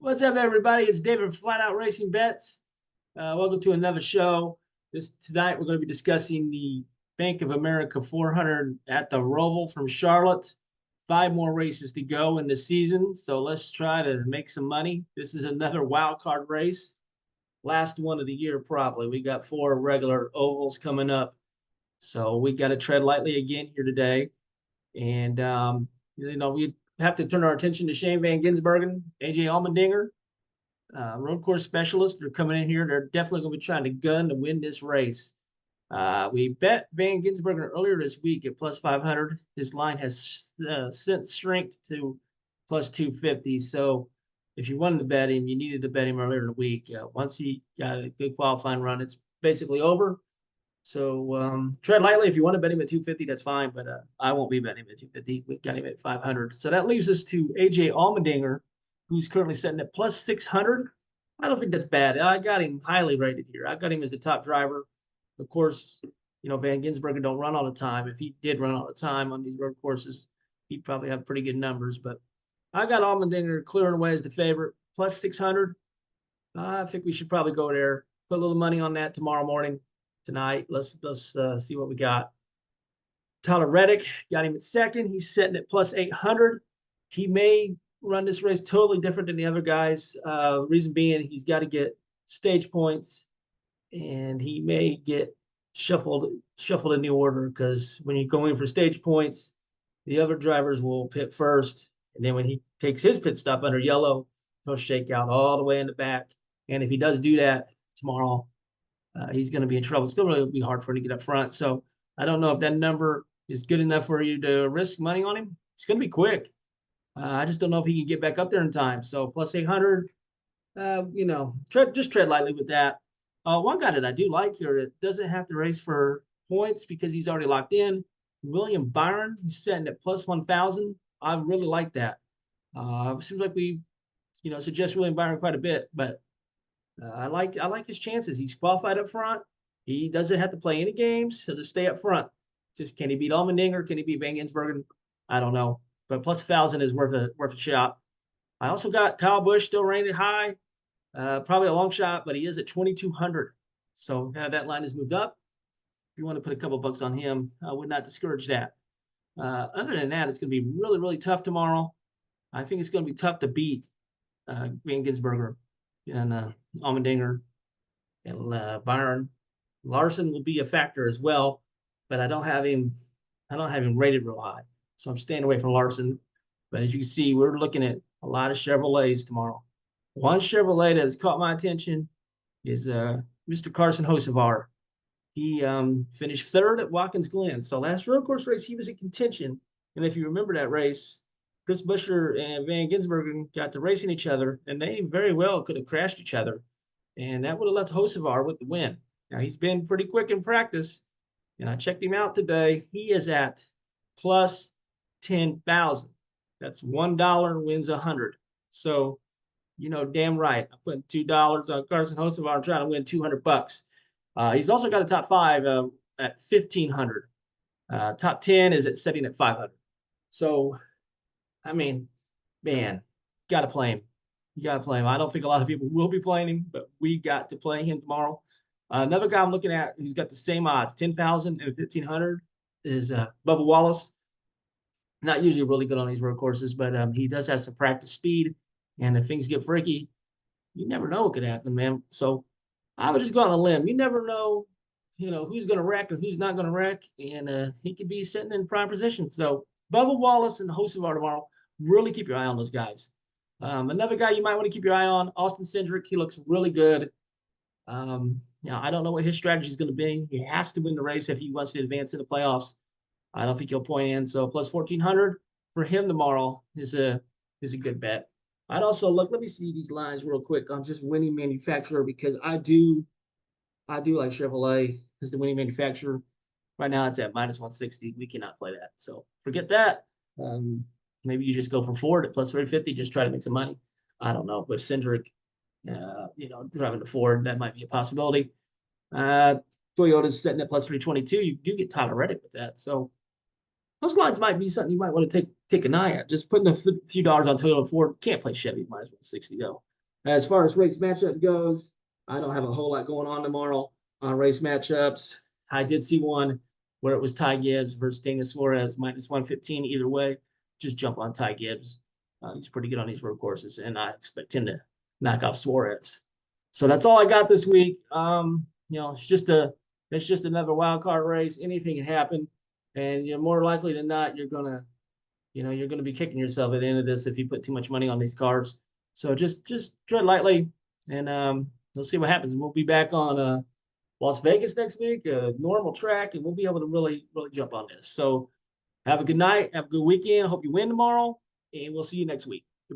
What's up, everybody? It's David from Flat Out Racing Bets. Welcome to another show. Tonight we're going to be discussing the Bank of America 400 at the Roval from Charlotte. 5 more races to go in the season, so let's try to make some money. This is another wild card race, last one of the year probably. We got 4 regular ovals coming up, so we got to tread lightly again here today. And we have to turn our attention to Shane Van Gisbergen, AJ Allmendinger, road course specialists. They're coming in here. They're definitely going to be trying to gun to win this race. We bet Van Gisbergen earlier this week at plus 500. His line has since shrank to plus 250. So if you wanted to bet him, you needed to bet him earlier in the week. Once he got a good qualifying run, it's basically over. So tread lightly. If you want to bet him at 250, that's fine. But I won't be betting him at 250. We got him at 500. So that leaves us to AJ Allmendinger, who's currently sitting at plus 600. I don't think that's bad. I got him highly rated here. I got him as the top driver. Of course, Van Gisbergen don't run all the time. If he did run all the time on these road courses, he'd probably have pretty good numbers. But I got Allmendinger clearing away as the favorite, plus 600. I think we should probably go there. Put a little money on that tomorrow morning, tonight. Let's see what we got. Tyler Reddick, got him at second. He's sitting at plus 800. He may run this race totally different than the other guys. Reason being, he's got to get stage points, and he may get shuffled in the order, because when you go in for stage points, the other drivers will pit first, and then when he takes his pit stop under yellow, he'll shake out all the way in the back. And if he does do that tomorrow, he's going to be in trouble. It's going to really be hard for him to get up front. So I don't know if that number is good enough for you to risk money on him. It's going to be quick. I just don't know if he can get back up there in time. So plus 800, just tread lightly with that. One guy that I do like here that doesn't have to race for points because he's already locked in, William Byron. He's setting at plus 1,000. I really like that. Seems like we, suggest William Byron quite a bit, but I like his chances. He's qualified up front. He doesn't have to play any games. He'll just stay up front. Just, can he beat Allmendinger? Can he beat Van Gisbergen? I don't know. But plus 1,000 is worth a shot. I also got Kyle Busch still rated high. Probably a long shot, but he is at 2,200. So that line has moved up. If you want to put a couple bucks on him, I would not discourage that. Other than that, it's going to be really, really tough tomorrow. I think it's going to be tough to beat Van Gisbergen and Allmendinger and Byron. Larson will be a factor as well, but I don't have him rated real high. So I'm staying away from Larson. But as you can see, we're looking at a lot of Chevrolets tomorrow. One Chevrolet that has caught my attention is Mr. Carson Hocevar. He finished third at Watkins Glen. So last road course race, he was in contention. And if you remember that race, Chris Buescher and Van Gisbergen got to racing each other, and they very well could have crashed each other. And that would have left Hocevar with the win. Now, he's been pretty quick in practice, and I checked him out today. He is at plus 10,000. That's $1 wins 100. So, damn right. I put $2 on Carson Hocevar. I'm trying to win 200 bucks. He's also got a top 5 at 1,500. Top 10 is setting at 500. So, I mean, man, got to play him. You got to play him. I don't think a lot of people will be playing him, but we got to play him tomorrow. Another guy I'm looking at who's got the same odds, 10,000 and 1,500, is Bubba Wallace. Not usually really good on these road courses, but he does have some practice speed. And if things get freaky, you never know what could happen, man. So I would just go on a limb. You never know, who's going to wreck and who's not going to wreck. And he could be sitting in prime position. So Bubba Wallace and Hocevar tomorrow, really keep your eye on those guys. Another guy you might want to keep your eye on, Austin Cindric. He looks really good. I don't know what his strategy is going to be. He has to win the race if he wants to advance in the playoffs. I don't think he'll point in. So plus 1,400 for him tomorrow is a good bet. I'd also look. Let me see these lines real quick on just winning manufacturer, because I do like Chevrolet as the winning manufacturer. Right now it's at minus 160. We cannot play that. So forget that. Maybe you just go for Ford at plus 350. Just try to make some money. I don't know. But Cindric, driving to Ford, that might be a possibility. Toyota's setting at plus 322. You do get Tyler Reddick with that. So those lines might be something you might want to take an eye at. Just putting a few dollars on Toyota and Ford. Can't play Chevy minus 160 though. As far as race matchup goes, I don't have a whole lot going on tomorrow on race matchups. I did see one where it was Ty Gibbs versus Daniel Suarez, minus 115 either way. Just jump on Ty Gibbs. He's pretty good on these road courses, and I expect him to knock off Suarez. So that's all I got this week. It's just another wild card race. Anything can happen, and you're more likely than not you're gonna be kicking yourself at the end of this if you put too much money on these cars. So just tread lightly, and we'll see what happens. We'll be back on Las Vegas next week, a normal track, and we'll be able to really jump on this. So have a good night, have a good weekend. Hope you win tomorrow, and we'll see you next week.